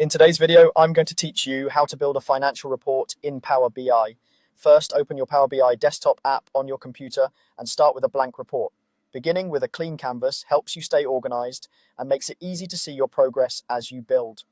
In today's video, I'm going to teach you how to build a financial report in Power BI. First, open your Power BI desktop app on your computer and start with a blank report. Beginning with a clean canvas helps you stay organized and makes it easy to see your progress as you build.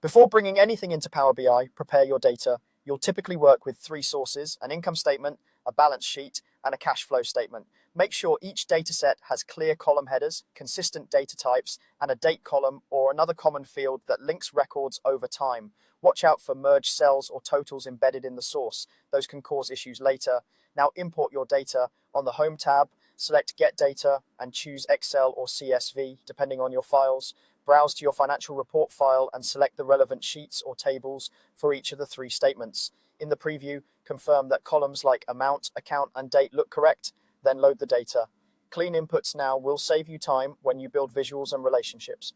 Before bringing anything into Power BI, prepare your data. You'll typically work with three sources: an income statement, a balance sheet, and a cash flow statement. Make sure each dataset has clear column headers, consistent data types, and a date column or another common field that links records over time. Watch out for merged cells or totals embedded in the source. Those can cause issues later. Now import your data. On the Home tab, select Get Data and choose Excel or CSV, depending on your files. Browse to your financial report file and select the relevant sheets or tables for each of the three statements. In the preview, confirm that columns like amount, account, and date look correct, then load the data. Clean inputs now will save you time when you build visuals and relationships.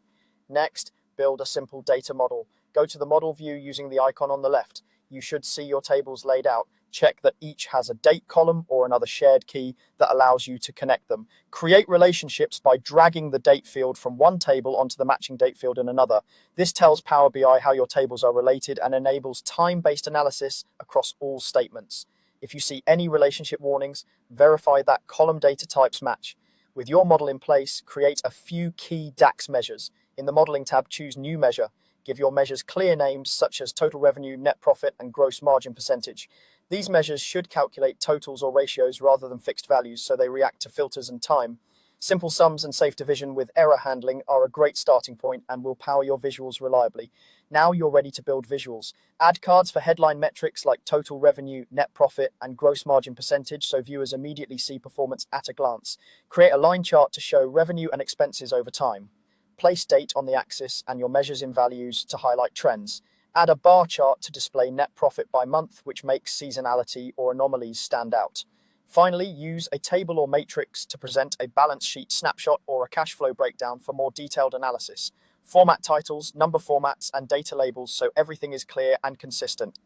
Next, build a simple data model. Go to the model view using the icon on the left. You should see your tables laid out. Check that each has a date column or another shared key that allows you to connect them. Create relationships by dragging the date field from one table onto the matching date field in another. This tells Power BI how your tables are related and enables time-based analysis across all statements. If you see any relationship warnings, verify that column data types match. With your model in place, create a few key DAX measures. In the Modeling tab, choose New Measure. Give your measures clear names such as total revenue, net profit, and gross margin percentage. These measures should calculate totals or ratios rather than fixed values, so they react to filters and time. Simple sums and safe division with error handling are a great starting point and will power your visuals reliably. Now you're ready to build visuals. Add cards for headline metrics like total revenue, net profit, and gross margin percentage so viewers immediately see performance at a glance. Create a line chart to show revenue and expenses over time. Place date on the axis and your measures in values to highlight trends. Add a bar chart to display net profit by month, which makes seasonality or anomalies stand out. Finally, use a table or matrix to present a balance sheet snapshot or a cash flow breakdown for more detailed analysis. Format titles, number formats, and data labels so everything is clear and consistent.